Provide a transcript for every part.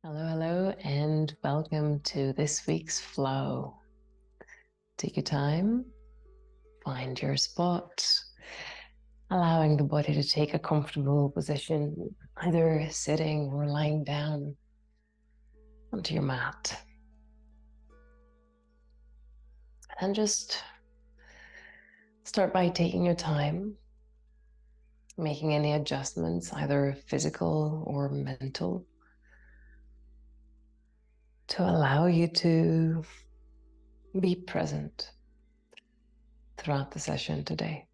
Hello, and welcome to this week's flow. Take your time, find your spot, allowing the body to take a comfortable position, either sitting or lying down onto your mat. And just start by taking your time, making any adjustments, either physical or mental, to allow you to be present throughout the session today.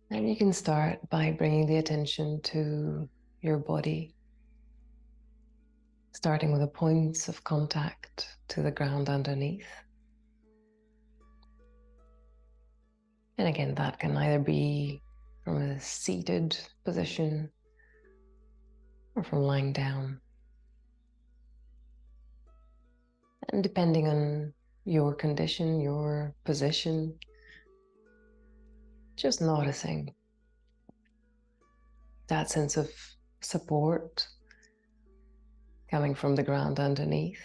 And you can start by bringing the attention to your body, starting with the points of contact to the ground underneath. And again, that can either be from a seated position or from lying down. And depending on your condition, your position, just noticing that sense of support coming from the ground underneath.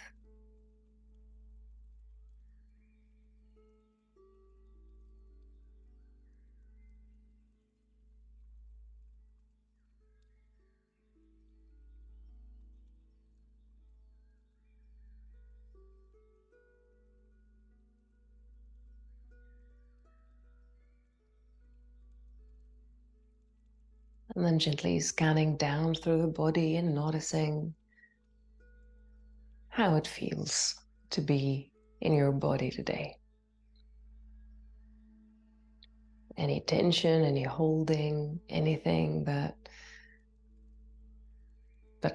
And then gently scanning down through the body and noticing how it feels to be in your body today. Any tension, any holding, anything that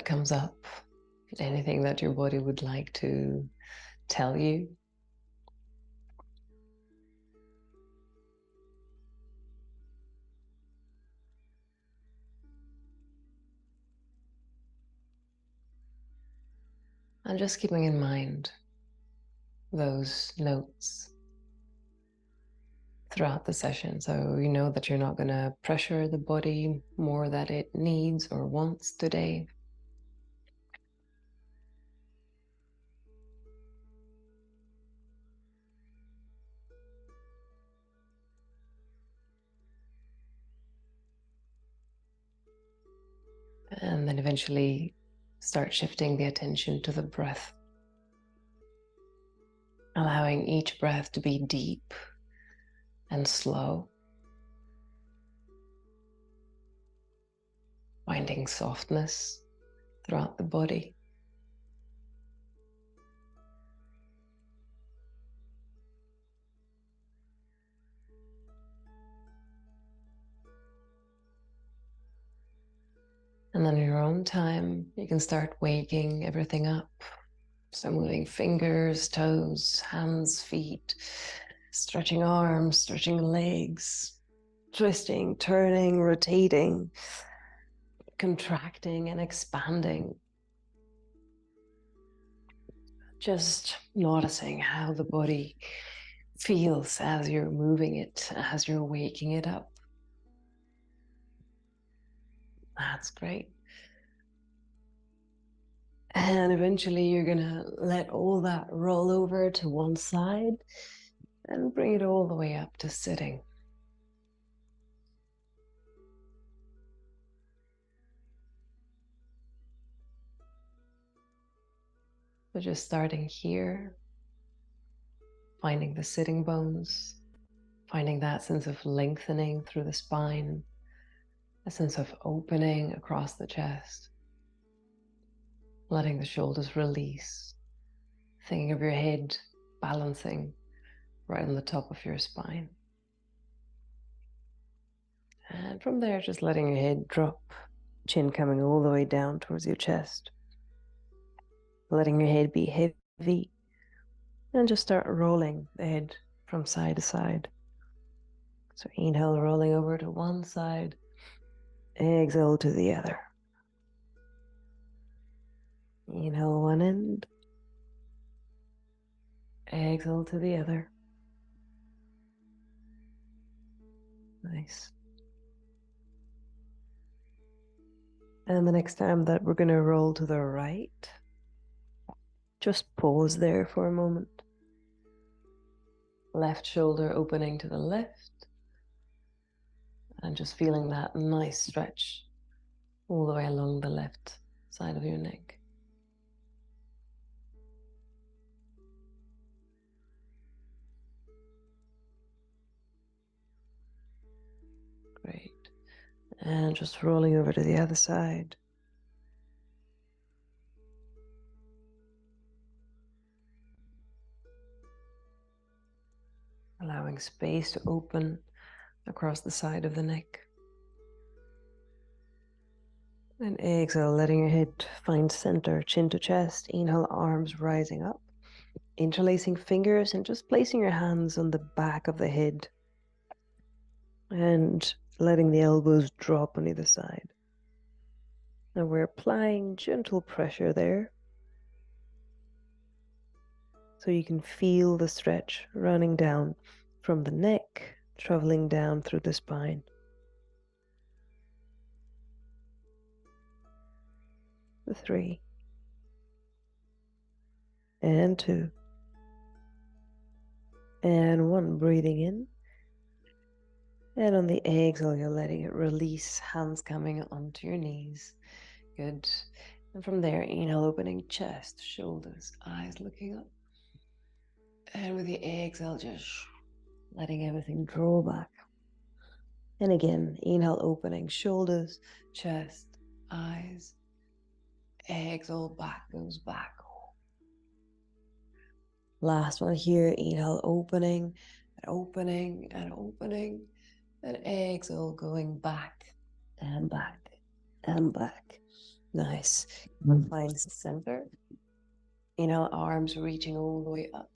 comes up, anything that your body would like to tell you. And just keeping in mind those notes throughout the session. So you know that you're not going to pressure the body more than it needs or wants today. And then eventually start shifting the attention to the breath, allowing each breath to be deep and slow, finding softness throughout the body. And then in your own time, you can start waking everything up. So moving fingers, toes, hands, feet, stretching arms, stretching legs, twisting, turning, rotating, contracting and expanding. Just noticing how the body feels as you're moving it, as you're waking it up. That's great. And eventually you're gonna let all that roll over to one side and bring it all the way up to sitting. So just starting here, finding the sitting bones, finding that sense of lengthening through the spine, a sense of opening across the chest, letting the shoulders release, thinking of your head balancing right on the top of your spine. And from there, just letting your head drop, chin coming all the way down towards your chest, letting your head be heavy, and just start rolling the head from side to side. So inhale, rolling over to one side, exhale to the other. Inhale one end, exhale to the other. Nice. And the next time that we're going to roll to the right, just pause there for a moment. Left shoulder opening to the left. And just feeling that nice stretch all the way along the left side of your neck. Great. And just rolling over to the other side. Allowing space to open across the side of the neck. And exhale, letting your head find center, chin to chest. Inhale, arms rising up. Interlacing fingers and just placing your hands on the back of the head. And letting the elbows drop on either side. And we're applying gentle pressure there. So you can feel the stretch running down from the neck, traveling down through the spine. The 3. And 2. And 1, breathing in. And on the exhale, you're letting it release, hands coming onto your knees. Good. And from there, inhale, opening chest, shoulders, eyes looking up. And with the exhale, just letting everything draw back. And again, inhale, opening shoulders, chest, eyes. Exhale, back goes back. Last one here, inhale, opening, and opening, and opening. And exhale, going back, and back, and back. Nice. Find center. Inhale, arms reaching all the way up.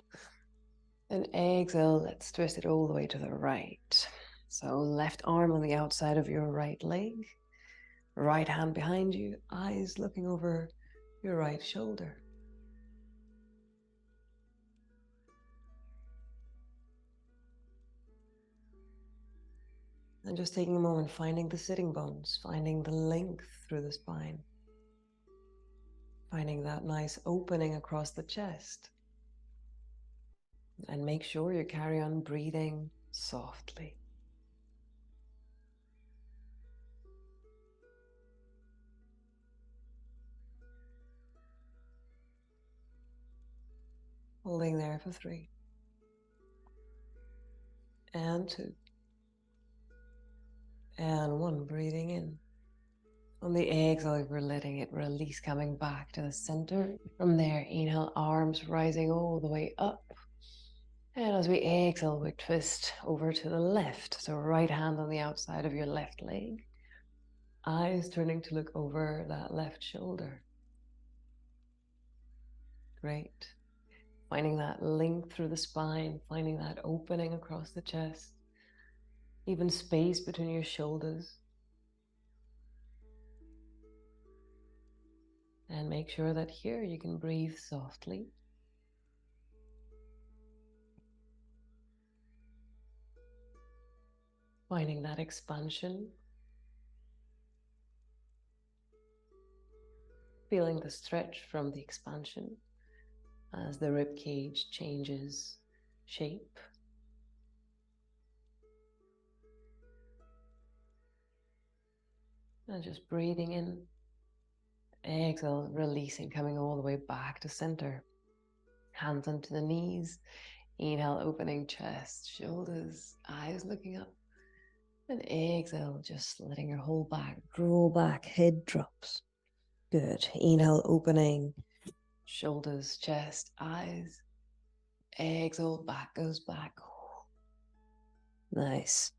And exhale, let's twist it all the way to the right. So left arm on the outside of your right leg. Right hand behind you, eyes looking over your right shoulder. And just taking a moment, finding the sitting bones, finding the length through the spine. Finding that nice opening across the chest. And make sure you carry on breathing softly. Holding there for 3. And 2. And 1, breathing in. On the exhale, we're letting it release, coming back to the center. From there, inhale, arms rising all the way up. And as we exhale, we twist over to the left. So right hand on the outside of your left leg. Eyes turning to look over that left shoulder. Great. Finding that link through the spine, finding that opening across the chest. Even space between your shoulders. And make sure that here you can breathe softly. Finding that expansion. Feeling the stretch from the expansion as the rib cage changes shape. And just breathing in. Exhale, releasing, coming all the way back to center. Hands onto the knees. Inhale, opening chest, shoulders, eyes looking up. And exhale, just letting your whole back draw back, head drops. Good. Inhale, opening, shoulders, chest, eyes. Exhale, back goes back. Nice.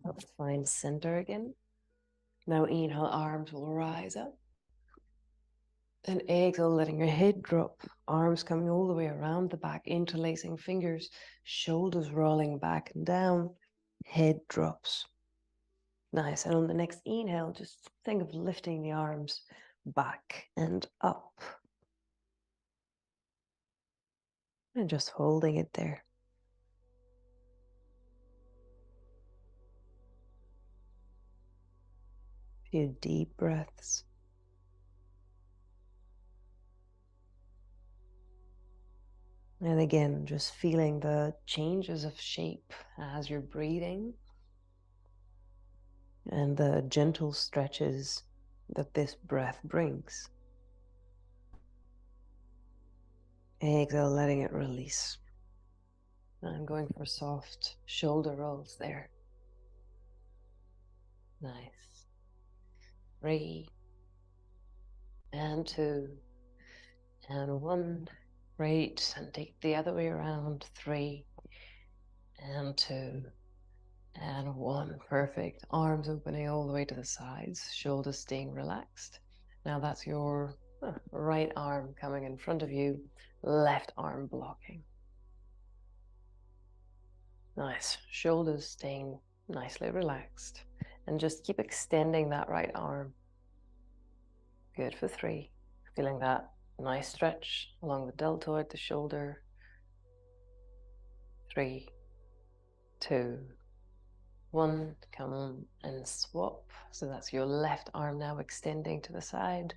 Let's find center again. Now inhale, arms will rise up. And exhale, letting your head drop, arms coming all the way around the back, interlacing fingers, shoulders rolling back and down, head drops. Nice. And on the next inhale, just think of lifting the arms back and up. And just holding it there. A few deep breaths. And again, just feeling the changes of shape as you're breathing and the gentle stretches that this breath brings. Exhale, letting it release. I'm going for soft shoulder rolls there. Nice. 3 and 2 and 1. Great. And take the other way around. 3 and 2 and 1. Perfect. Arms opening all the way to the sides, shoulders staying relaxed. Now that's your right arm coming in front of you, left arm blocking. Nice. Shoulders staying nicely relaxed. And just keep extending that right arm. Good for 3. Feeling that nice stretch along the deltoid, the shoulder. 3, 2, 1. Come on and swap. So that's your left arm now extending to the side,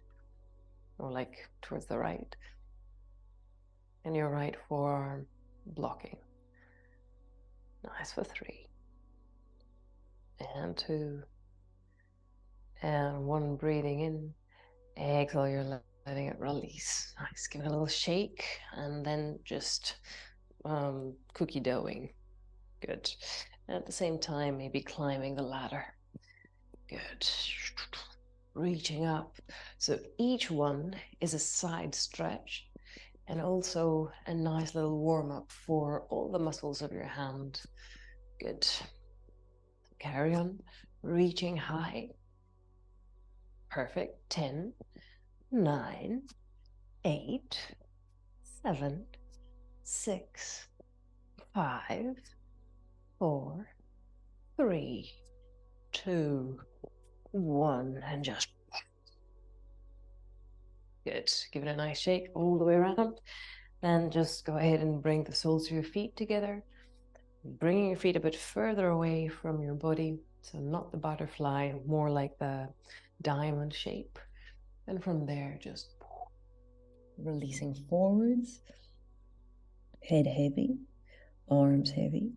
or like towards the right. And your right forearm blocking. Nice for 3. And 2. And 1. Breathing in. Exhale, you're letting it release. Nice. Give it a little shake and then just cookie doughing. Good. At the same time, maybe climbing the ladder. Good. Reaching up. So each one is a side stretch and also a nice little warm-up for all the muscles of your hand. Good. Carry on. Reaching high. Perfect. 10, 9, 8, 7, 6, 5, 4, 3, 2, 1, and just good. Give it a nice shake all the way around. Then just go ahead and bring the soles of your feet together, bringing your feet a bit further away from your body. So not the butterfly, more like the diamond shape. And from there, just releasing forwards, head heavy, arms heavy.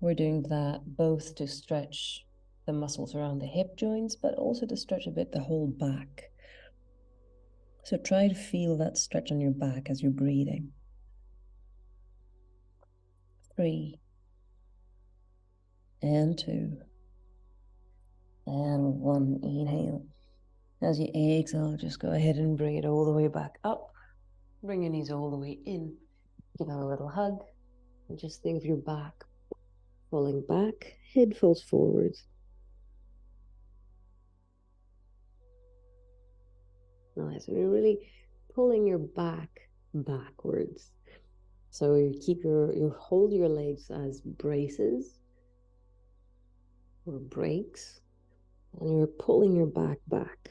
We're doing that both to stretch the muscles around the hip joints, but also to stretch a bit the whole back. So try to feel that stretch on your back as you're breathing. 3 and 2 and 1. Inhale. As you exhale, just go ahead and bring it all the way back up. Bring your knees all the way in. Give it a little hug. And just think of your back falling back. Head falls forwards. Nice. So you're really pulling your back backwards. So you hold your legs as braces or brakes, and you're pulling your back back.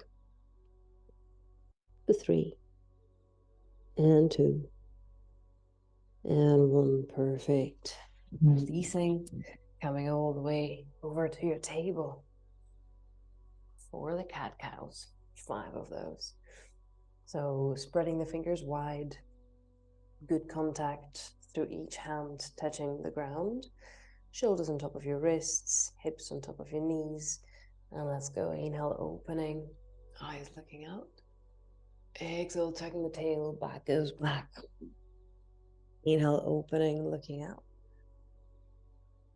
For 3 and 2 and 1. Perfect. Releasing, coming all the way over to your table for the cat-cows. 5 of those. So spreading the fingers wide, good contact through each hand touching the ground, shoulders on top of your wrists, hips on top of your knees. And let's go. Inhale, opening, eyes looking out. Exhale, tucking the tail, back goes back. Inhale, opening, looking out.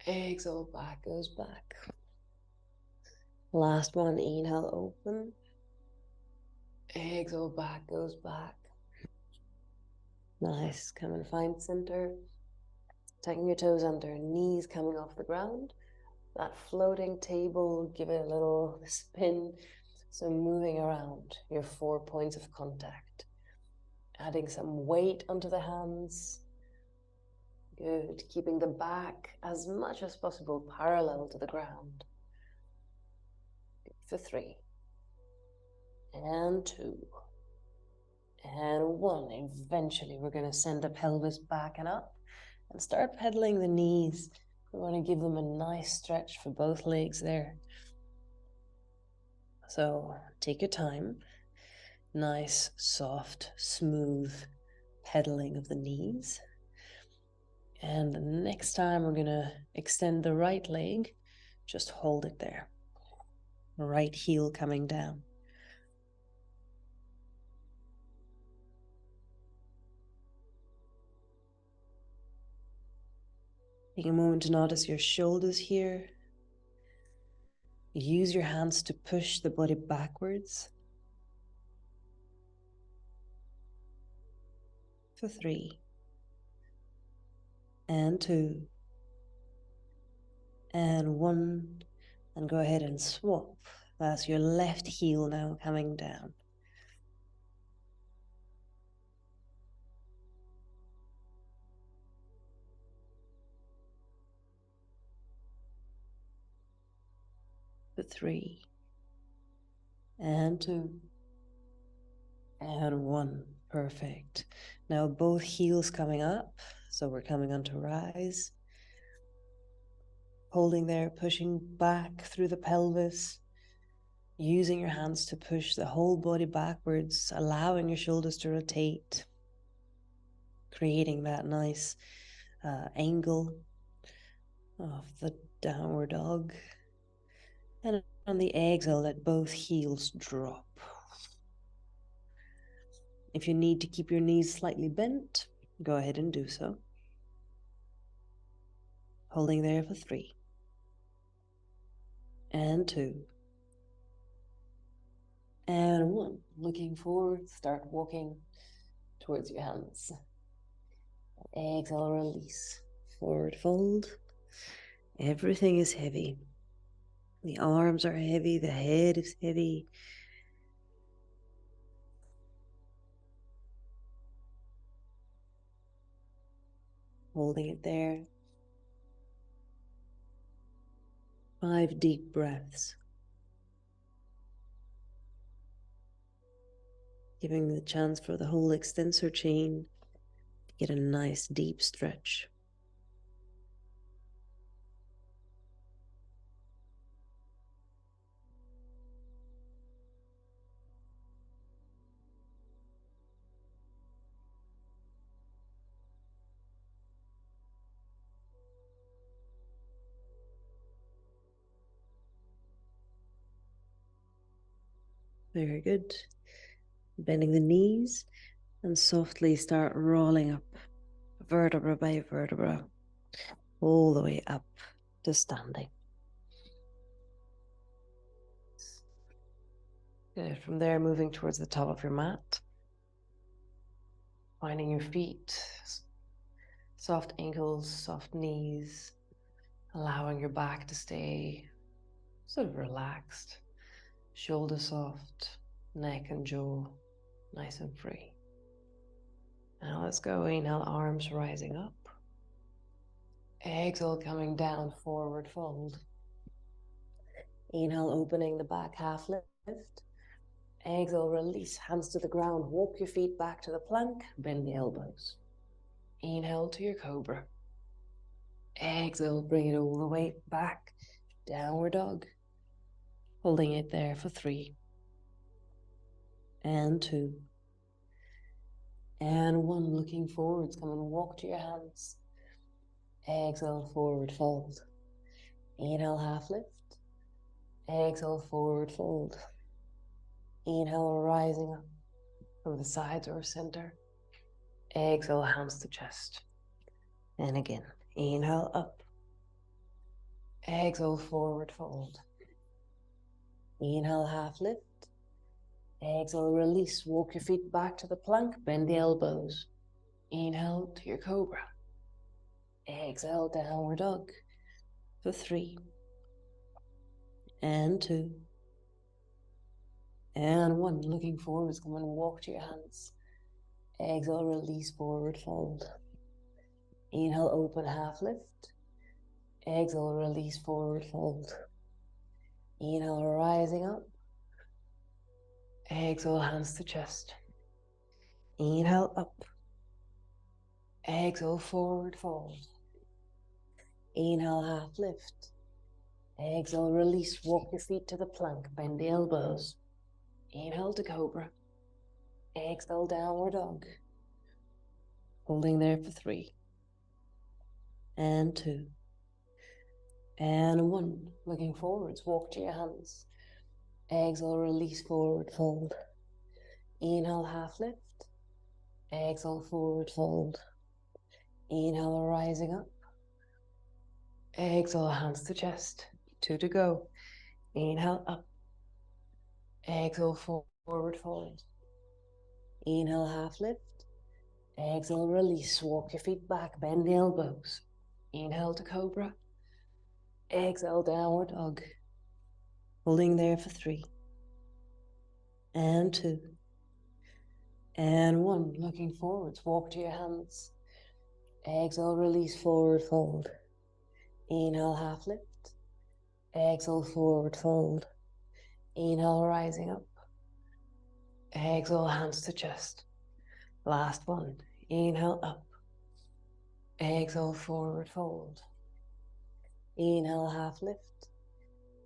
Exhale, back goes back. Last one. Inhale, open. Exhale, back goes back. Nice. Come and find center. Tucking your toes under, knees coming off the ground. That floating table, give it a little spin. So moving around your 4 points of contact. Adding some weight onto the hands. Good. Keeping the back as much as possible parallel to the ground. For 3 and 2 and 1. Eventually, we're going to send the pelvis back and up and start pedaling the knees. We want to give them a nice stretch for both legs there. So take your time. Nice, soft, smooth pedaling of the knees. And the next time we're gonna extend the right leg, just hold it there. Right heel coming down. Take a moment to notice your shoulders here. Use your hands to push the body backwards. For 3. And 2. And 1. And go ahead and swap. That's your left heel now coming down. For 3. And 2. And 1. Perfect. Now both heels coming up. So we're coming on to rise. Holding there, pushing back through the pelvis. Using your hands to push the whole body backwards, allowing your shoulders to rotate. Creating that nice angle of the downward dog. And on the exhale, let both heels drop. If you need to keep your knees slightly bent, go ahead and do so. Holding there for 3. And 2. And 1. Looking forward, start walking towards your hands. Exhale, release. Forward fold. Everything is heavy. The arms are heavy, the head is heavy. Holding it there. 5 deep breaths. Giving the chance for the whole extensor chain to get a nice deep stretch. Very good. Bending the knees and softly start rolling up vertebra by vertebra all the way up to standing. Good. From there, moving towards the top of your mat. Finding your feet, soft ankles, soft knees, allowing your back to stay sort of relaxed. Shoulder soft, neck and jaw nice and free. Now let's go. Inhale, arms rising up. Exhale, coming down, forward fold. Inhale, opening the back half lift. Exhale, release, hands to the ground. Walk your feet back to the plank, bend the elbows. Inhale to your cobra. Exhale, bring it all the way back, downward dog. Holding it there for 3. And 2. And 1, looking forwards. Come and walk to your hands. Exhale, forward fold. Inhale, half lift. Exhale, forward fold. Inhale, rising up from the sides or center. Exhale, hands to chest. And again, inhale up. Exhale, forward fold. Inhale, half lift. Exhale, release. Walk your feet back to the plank. Bend the elbows. Inhale to your cobra. Exhale, downward dog for 3. And 2. And 1. Looking forwards. Come and walk to your hands. Exhale, release, forward fold. Inhale, open half lift. Exhale, release, forward fold. Inhale, rising up. Exhale, hands to chest. Inhale, up. Exhale, forward fold. Inhale, half lift. Exhale, release. Walk your feet to the plank. Bend the elbows. Inhale to cobra. Exhale, downward dog. Holding there for 3. And 2. And 1. Looking forwards, walk to your hands. Exhale, release, forward fold. Inhale, half lift. Exhale, forward fold. Inhale, rising up. Exhale, hands to chest. 2 to go. Inhale, up. Exhale, forward fold. Inhale, half lift. Exhale, release. Walk your feet back. Bend the elbows. Inhale to cobra. Exhale, downward dog. Holding there for 3. And 2. And 1. Looking forwards. Walk to your hands. Exhale, release, forward fold. Inhale, half lift. Exhale, forward fold. Inhale, rising up. Exhale, hands to chest. Last one. Inhale, up. Exhale, forward fold. Inhale, half lift.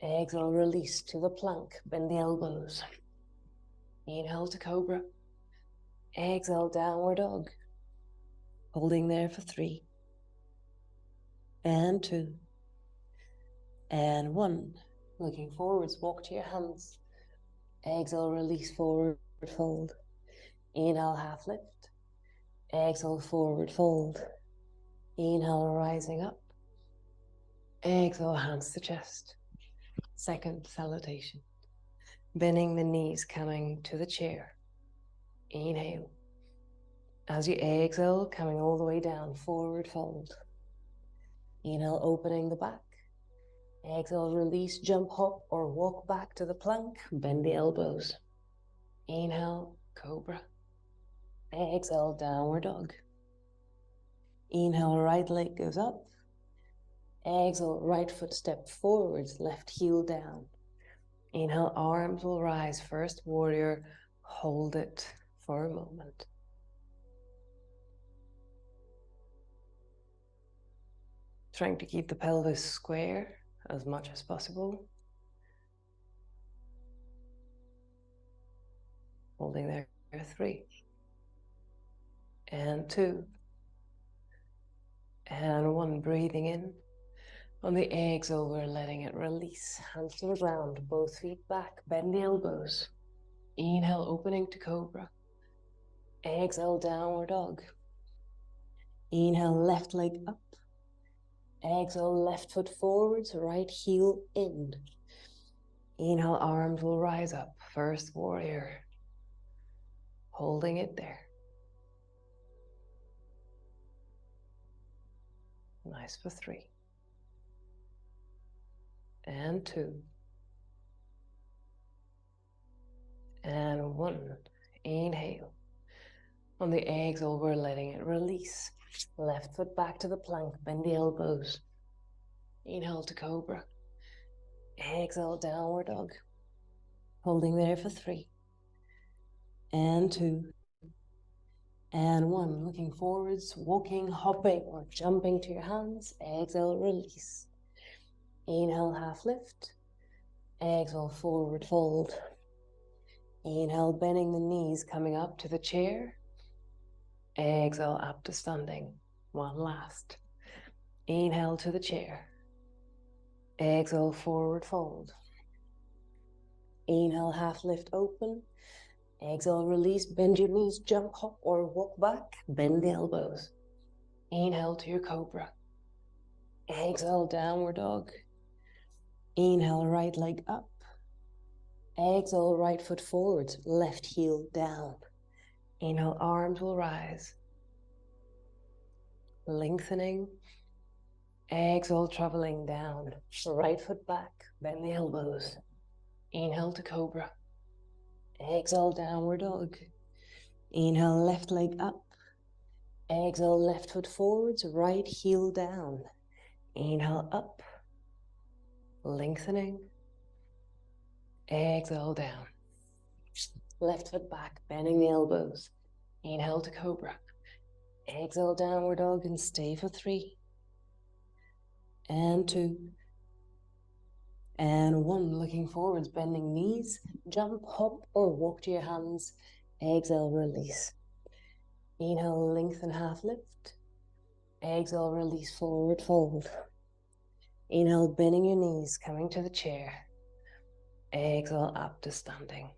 Exhale, release to the plank. Bend the elbows. Inhale to cobra. Exhale, downward dog. Holding there for 3. And 2. And 1. Looking forwards, walk to your hands. Exhale, release, forward fold. Inhale, half lift. Exhale, forward fold. Inhale, rising up. Exhale, hands to chest. Second salutation. Bending the knees, coming to the chair. Inhale. As you exhale, coming all the way down, forward fold. Inhale, opening the back. Exhale, release, jump, hop, or walk back to the plank. Bend the elbows. Inhale, cobra. Exhale, downward dog. Inhale, right leg goes up. Exhale, right foot step forwards, left heel down. Inhale, arms will rise, first warrior. Hold it for a moment. Trying to keep the pelvis square as much as possible. Holding there, 3. And 2. And 1, breathing in. On the exhale, we're letting it release. Hands to the ground, both feet back, bend the elbows. Inhale, opening to cobra. Exhale, downward dog. Inhale, left leg up. Exhale, left foot forwards, right heel in. Inhale, arms will rise up. First warrior. Holding it there. Nice for 3. And 2. And 1. Inhale. On the exhale, we're letting it release. Left foot back to the plank, bend the elbows. Inhale to cobra. Exhale, downward dog. Holding there for 3. And 2. And 1. Looking forwards, walking, hopping, or jumping to your hands. Exhale, release. Inhale, half lift. Exhale, forward fold. Inhale, bending the knees, coming up to the chair. Exhale, up to standing. 1 last. Inhale to the chair. Exhale, forward fold. Inhale, half lift open. Exhale, release, bend your knees, jump, hop, or walk back. Bend the elbows. Inhale to your cobra. Exhale, downward dog. Inhale, right leg up. Exhale, right foot forwards, left heel down. Inhale, arms will rise. Lengthening. Exhale, traveling down. Right foot back, bend the elbows. Inhale to cobra. Exhale, downward dog. Inhale, left leg up. Exhale, left foot forwards, right heel down. Inhale, up. Lengthening. Exhale, down. Left foot back, bending the elbows. Inhale to cobra. Exhale, downward dog, and stay for 3. And 2. And 1. Looking forwards, bending knees. Jump, hop, or walk to your hands. Exhale, release. Inhale, lengthen, half lift. Exhale, release, forward fold. Inhale, bending your knees, coming to the chair. Exhale, up to standing.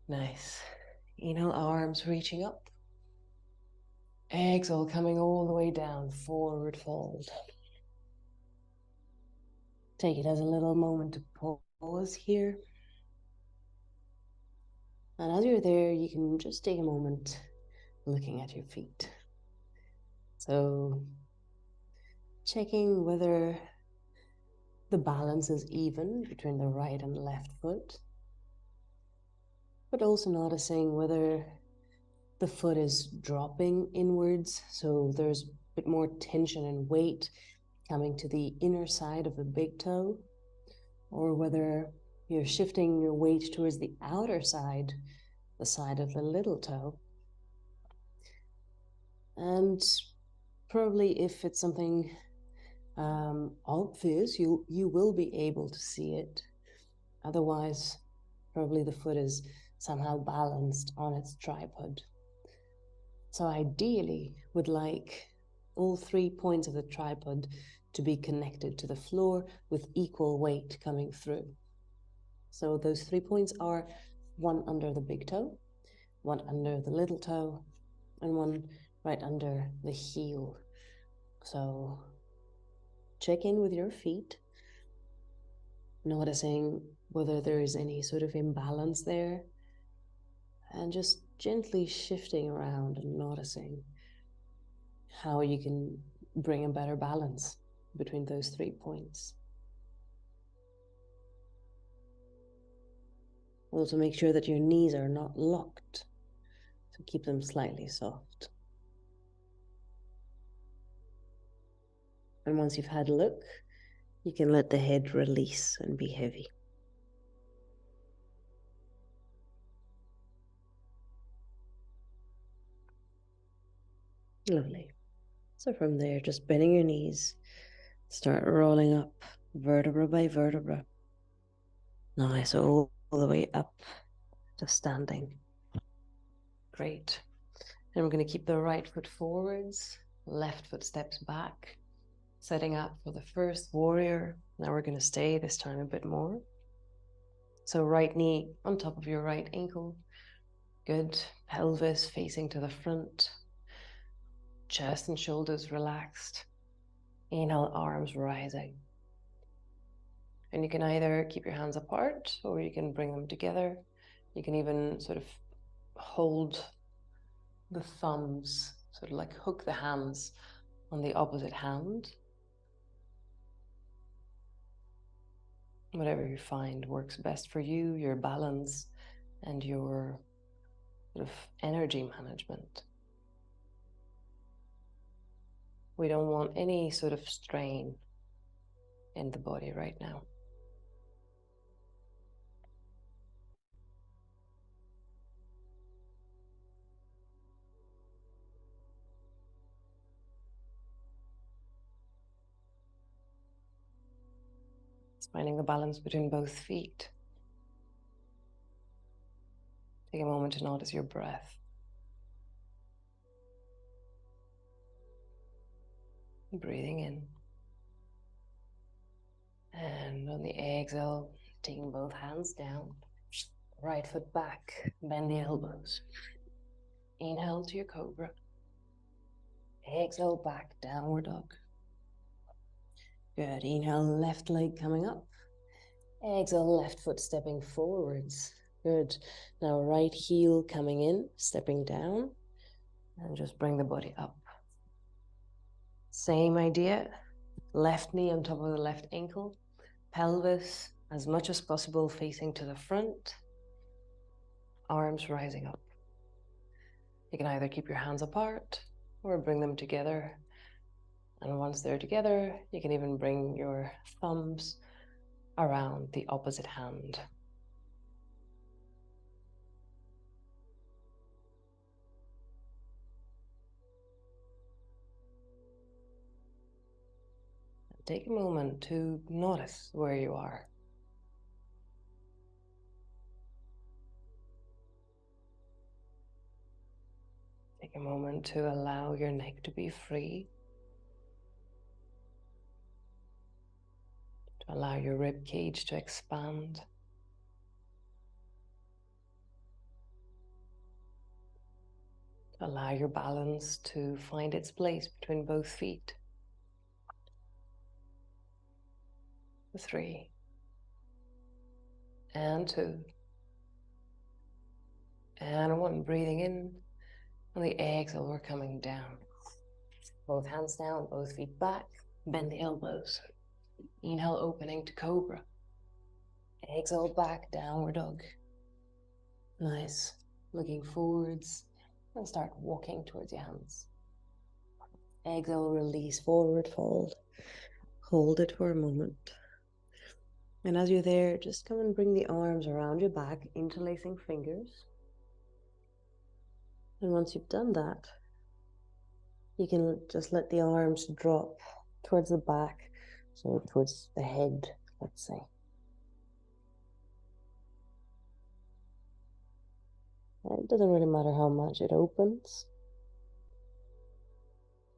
Nice. Inhale, arms reaching up. Exhale, coming all the way down, forward fold. Take it as a little moment to pause here. And as you're there, you can just take a moment looking at your feet. So checking whether the balance is even between the right and left foot, but also noticing whether the foot is dropping inwards, so there's a bit more tension and weight coming to the inner side of the big toe, or whether you're shifting your weight towards the outer side, the side of the little toe. And probably if it's something obvious, you will be able to see it. Otherwise, probably the foot is somehow balanced on its tripod. So ideally, would like all 3 points of the tripod to be connected to the floor with equal weight coming through. So those 3 points are one under the big toe, one under the little toe, and one right under the heel. So check in with your feet, noticing whether there is any sort of imbalance there, and just gently shifting around and noticing how you can bring a better balance between those 3 points. Also make sure that your knees are not locked, so keep them slightly soft. And once you've had a look, you can let the head release and be heavy. Lovely. So from there, just bending your knees, start rolling up vertebra by vertebra. Nice, all the way up to standing. Great. And we're going to keep the right foot forwards, left foot steps back, setting up for the first warrior. Now we're going to stay this time a bit more. So right knee on top of your right ankle. Good. Pelvis facing to the front. Chest and shoulders relaxed. Inhale, arms rising. And you can either keep your hands apart or you can bring them together. You can even sort of hold the thumbs, sort of like hook the hands on the opposite hand. Whatever you find works best for you, your balance, and your sort of energy management. We don't want any sort of strain in the body right now. It's finding the balance between both feet. Take a moment to notice your breath. Breathing in. And on the exhale, taking both hands down. Right foot back, bend the elbows. Inhale to your cobra. Exhale back, downward dog. Good. Inhale, left leg coming up. Exhale, left foot stepping forwards. Good. Now right heel coming in, stepping down. And just bring the body up. Same idea. Left knee on top of the left ankle. Pelvis as much as possible facing to the front. Arms rising up. You can either keep your hands apart or bring them together. And once they're together, you can even bring your thumbs around the opposite hand. Take a moment to notice where you are. Take a moment to allow your neck to be free, to allow your rib cage to expand. To allow your balance to find its place between both feet. 3 and 2 and 1. Breathing in, and the exhale, we're coming down. Both hands down, both feet back, bend the elbows. Inhale, opening to cobra. Exhale, back, downward dog. Nice. Looking forwards and start walking towards your hands. Exhale, release, forward fold. Hold it for a moment. And as you're there, just come and bring the arms around your back, interlacing fingers. And once you've done that, you can just let the arms drop towards the back, so towards the head, let's say. And it doesn't really matter how much it opens.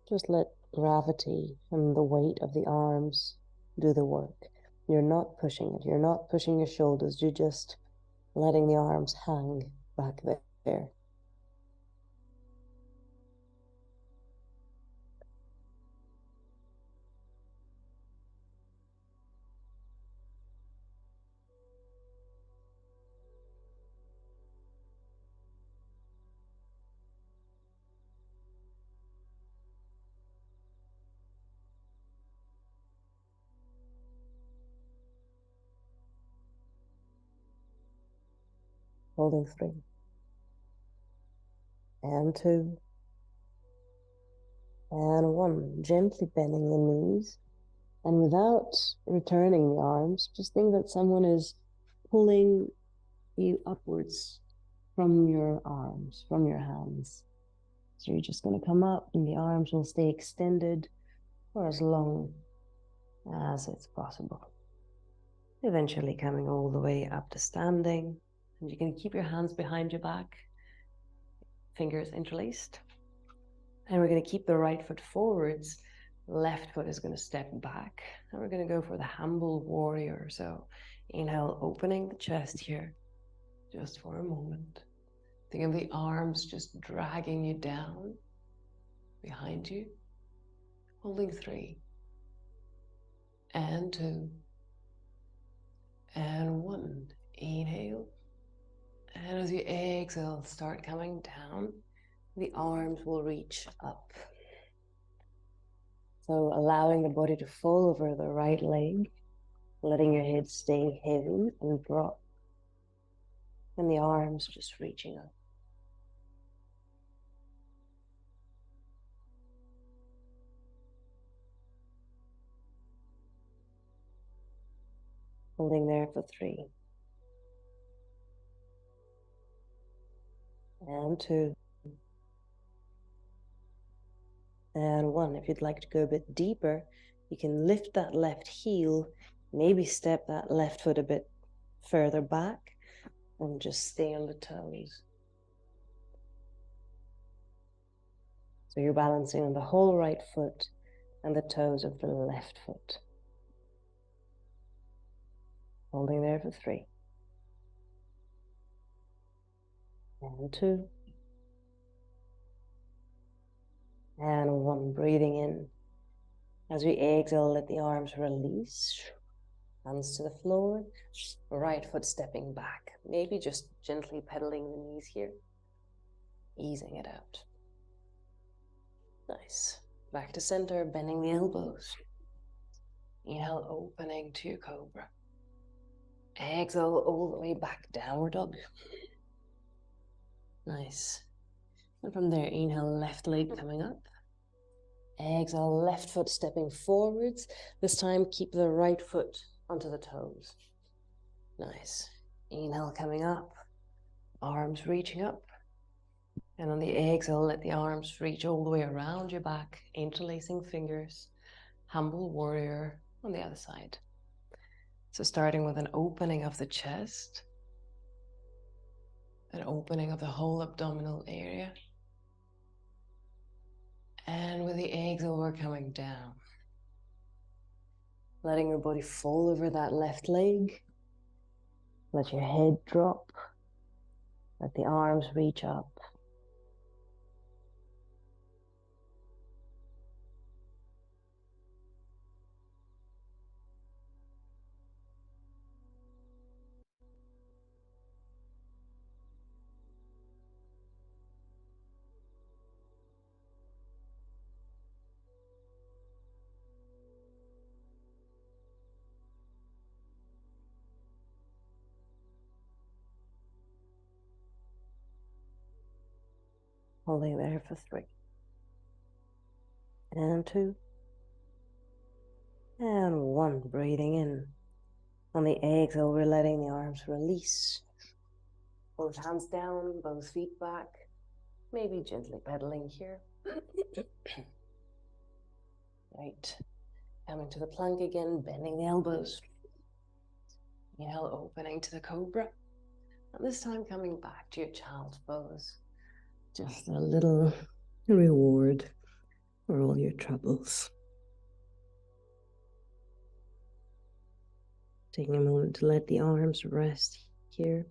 Just let gravity and the weight of the arms do the work. You're not pushing it. You're not pushing your shoulders. You're just letting the arms hang back there. Holding 3 and 2 and 1. Gently bending the knees, and without returning the arms, just think that someone is pulling you upwards from your arms, from your hands. So you're just going to come up, and the arms will stay extended for as long as it's possible. Eventually coming all the way up to standing, and you can keep your hands behind your back, fingers interlaced. And we're going to keep the right foot forwards. Left foot is going to step back, and we're going to go for the humble warrior. So inhale, opening the chest here, just for a moment. Think of the arms just dragging you down behind you. Holding 3 and 2 and 1. Inhale, and as you exhale, start coming down. The arms will reach up. So allowing the body to fall over the right leg, letting your head stay heavy and drop, and the arms just reaching up. Holding there for 3 and 2 and 1. If you'd like to go a bit deeper, you can lift that left heel, maybe step that left foot a bit further back, and just stay on the toes. So you're balancing on the whole right foot and the toes of the left foot. Holding there for 3 and 2 and 1. Breathing in. As we exhale, let the arms release. Hands to the floor. Right foot stepping back. Maybe just gently pedaling the knees here. Easing it out. Nice. Back to center, bending the elbows. Inhale, opening to your cobra. Exhale all the way back, downward dog. Nice. And from there, inhale, left leg coming up. Exhale, left foot stepping forwards. This time, keep the right foot onto the toes. Nice. Inhale, coming up. Arms reaching up. And on the exhale, let the arms reach all the way around your back, interlacing fingers. Humble warrior on the other side. So starting with an opening of the chest, an opening of the whole abdominal area. And with the exhale, we're coming down. Letting your body fall over that left leg. Let your head drop. Let the arms reach up. Holding there for 3. And 2. And 1. Breathing in. On the exhale, we're letting the arms release. Both hands down, both feet back. Maybe gently pedaling here. Right. Coming to the plank again, bending the elbows. Inhale, opening to the cobra. And this time coming back to your child's pose. Just a little reward for all your troubles. Taking a moment to let the arms rest here.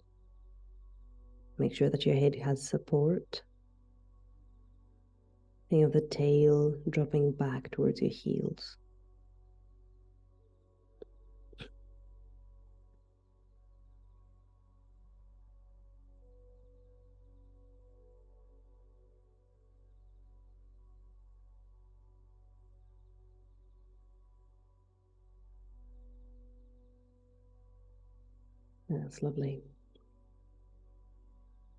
Make sure that your head has support. Think of the tail dropping back towards your heels. That's lovely.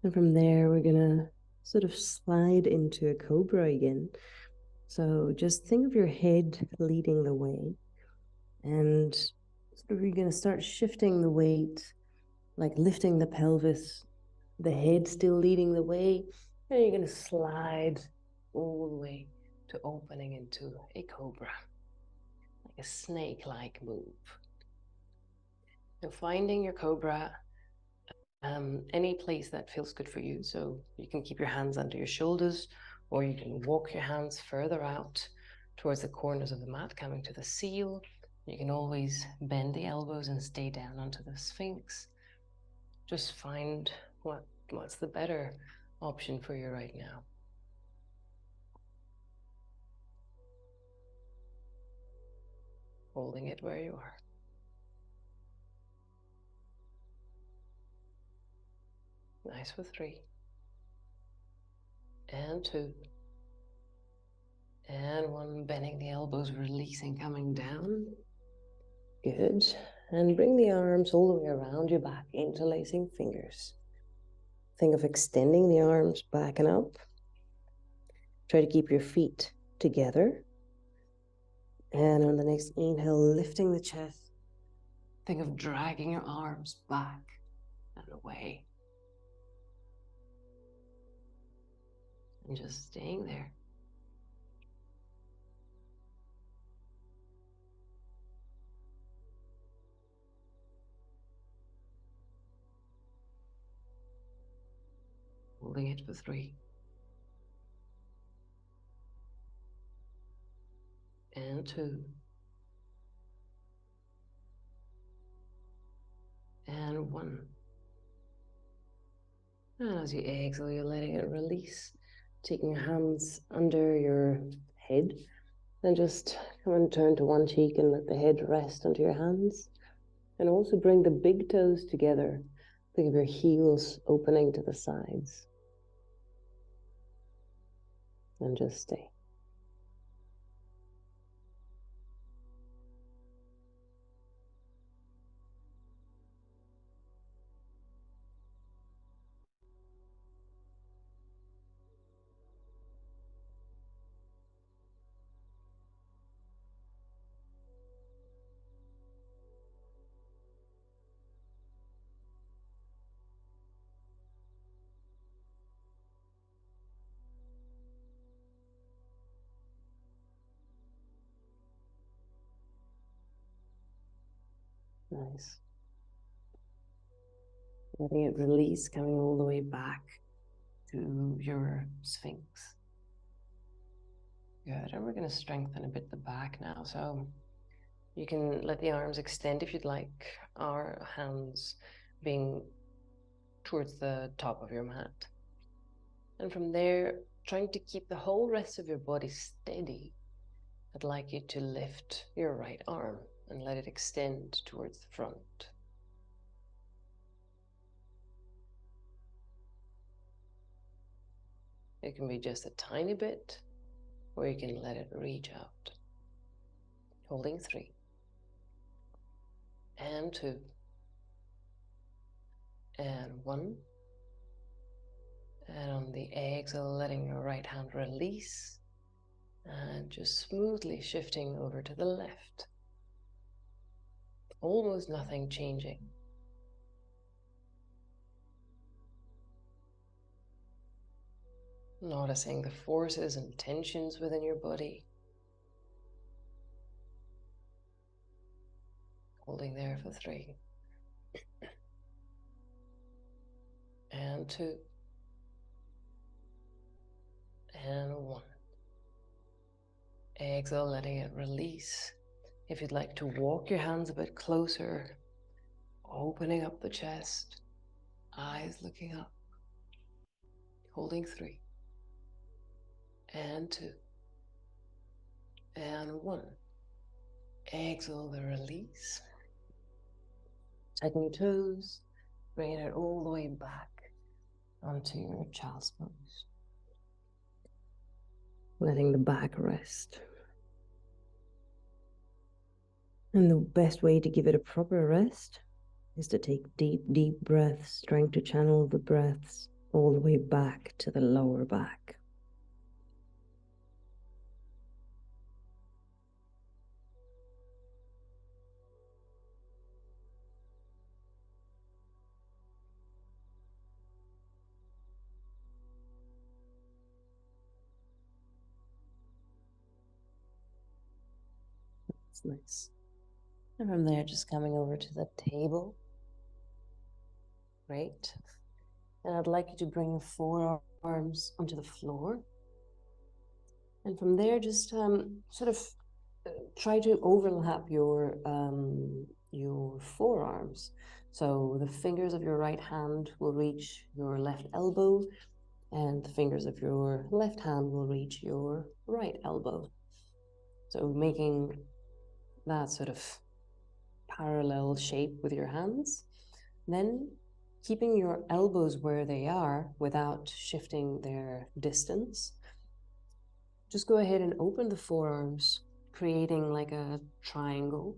And from there, we're gonna sort of slide into a cobra again. So just think of your head leading the way, and sort of you're gonna start shifting the weight, like lifting the pelvis, the head still leading the way, and you're gonna slide all the way to opening into a cobra, like a snake-like move. So finding your cobra, any place that feels good for you. So you can keep your hands under your shoulders, or you can walk your hands further out towards the corners of the mat, coming to the seal. You can always bend the elbows and stay down onto the Sphinx. Just find what's the better option for you right now. Holding it where you are. Nice for 3. And 2. And 1, bending the elbows, releasing, coming down. Good. And bring the arms all the way around your back, interlacing fingers. Think of extending the arms back and up. Try to keep your feet together. And on the next inhale, lifting the chest. Think of dragging your arms back and away. And just staying there. Holding it for 3. And 2. And 1. And as you exhale, you're letting it release. Taking your hands under your head. And just come and turn to one cheek and let the head rest onto your hands. And also bring the big toes together. Think of your heels opening to the sides. And just stay. Nice. Letting it release, coming all the way back to your Sphinx. Good. And we're going to strengthen a bit the back now. So you can let the arms extend if you'd like, our hands being towards the top of your mat. And from there, trying to keep the whole rest of your body steady, I'd like you to lift your right arm and let it extend towards the front. It can be just a tiny bit, or you can let it reach out. Holding 3. And 2. And 1. And on the exhale, letting your right hand release and just smoothly shifting over to the left. Almost nothing changing. Noticing the forces and tensions within your body. Holding there for 3. And 2. And 1. Exhale, letting it release. If you'd like to walk your hands a bit closer, opening up the chest, eyes looking up. Holding 3. And 2. And 1. Exhale the release. Tucking your toes, bringing it all the way back onto your child's pose. Letting the back rest. And the best way to give it a proper rest is to take deep, deep breaths, trying to channel the breaths all the way back to the lower back. That's nice. And from there, just coming over to the table. Great. And I'd like you to bring your forearms onto the floor. And from there, just sort of try to overlap your forearms. So the fingers of your right hand will reach your left elbow, and the fingers of your left hand will reach your right elbow. So making that sort of parallel shape with your hands. Then keeping your elbows where they are without shifting their distance. Just go ahead and open the forearms, creating like a triangle.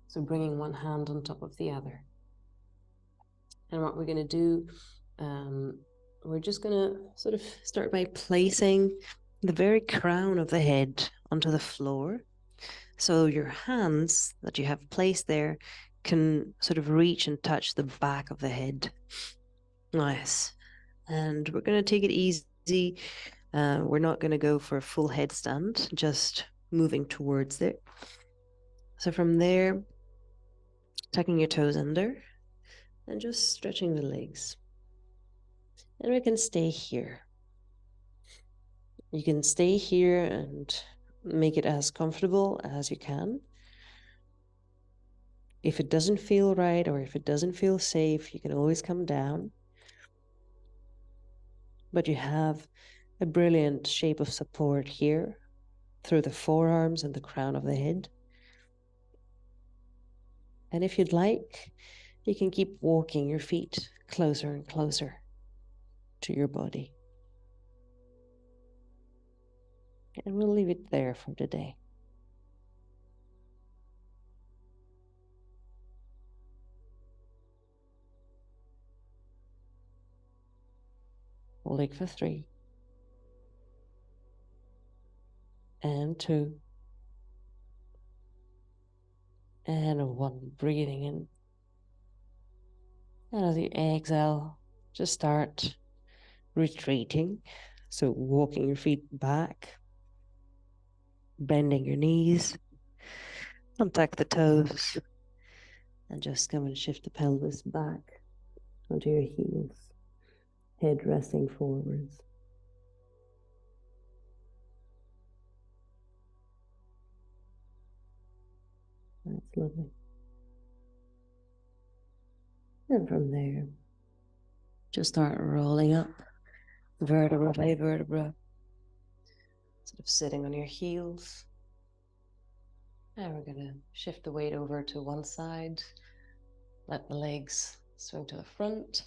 So bringing one hand on top of the other. And what we're going to do, we're just going to sort of start by placing the very crown of the head onto the floor. So your hands that you have placed there can sort of reach and touch the back of the head. Nice. And we're going to take it easy. We're not going to go for a full headstand, just moving towards it. So from there, tucking your toes under and just stretching the legs. And we can stay here. You can stay here and make it as comfortable as you can. If it doesn't feel right or if it doesn't feel safe, you can always come down. But you have a brilliant shape of support here through the forearms and the crown of the head. And if you'd like, you can keep walking your feet closer and closer to your body. And we'll leave it there for today. Holding for 3. And 2. And 1. Breathing in. And as you exhale, just start retreating. So walking your feet back, bending your knees, untuck the toes, and just come and shift the pelvis back onto your heels, head resting forwards. It's lovely. And from there, just start rolling up vertebra by vertebra, sort of sitting on your heels. And we're going to shift the weight over to one side, let the legs swing to the front,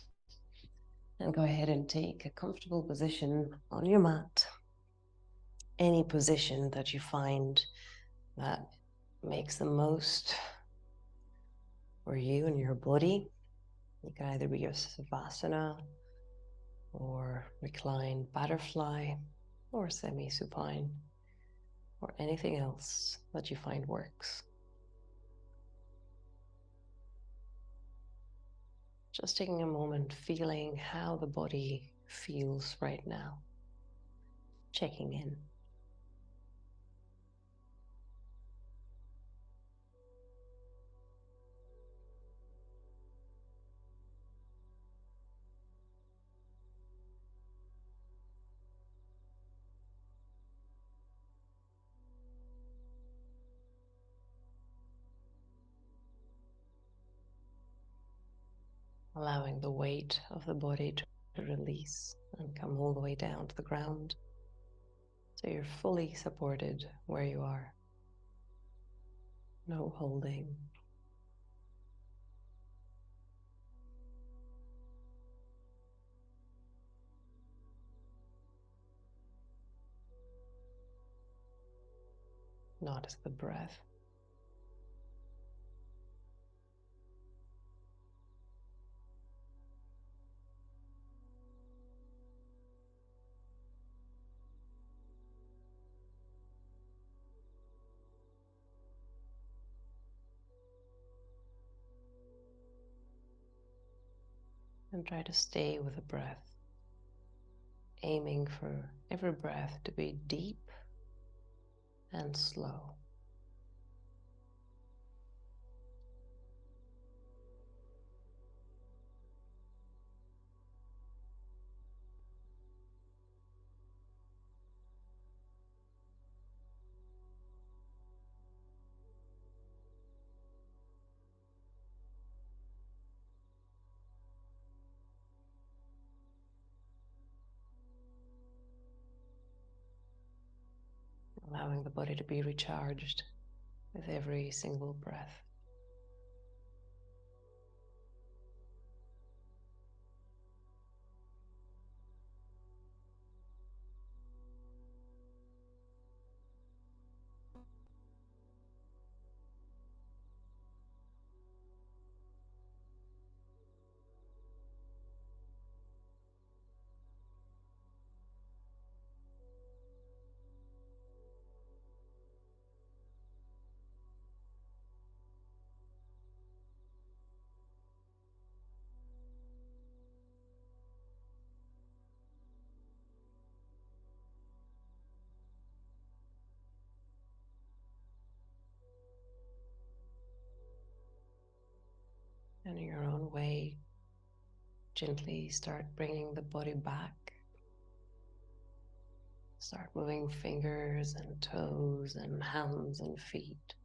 and go ahead and take a comfortable position on your mat. Any position that you find that makes the most for you and your body. It can either be a savasana or reclined butterfly or semi-supine or anything else that you find works. Just taking a moment, feeling how the body feels right now. Checking in. Allowing the weight of the body to release and come all the way down to the ground. So you're fully supported where you are. No holding. Notice the breath. And try to stay with the breath, aiming for every breath to be deep and slow. Allowing the body to be recharged with every single breath. And in your own way, gently start bringing the body back. Start moving fingers and toes and hands and feet.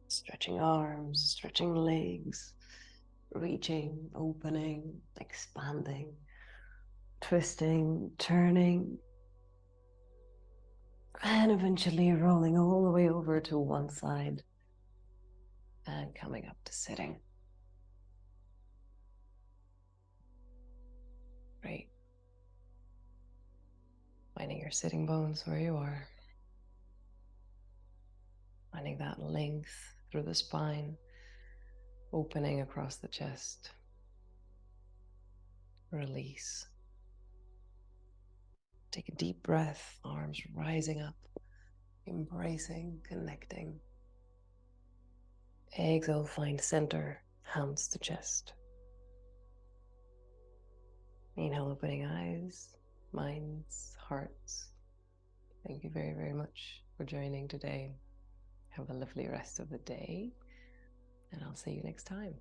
Stretching arms, stretching legs, reaching, opening, expanding, twisting, turning, and eventually rolling all the way over to one side and coming up to sitting. Great. Finding your sitting bones where you are. Finding that length through the spine, opening across the chest. Release. Take a deep breath, arms rising up, embracing, connecting. Exhale, find center, hands to chest. Inhale, opening eyes, minds, hearts. Thank you very, very much for joining today. Have a lovely rest of the day, and I'll see you next time.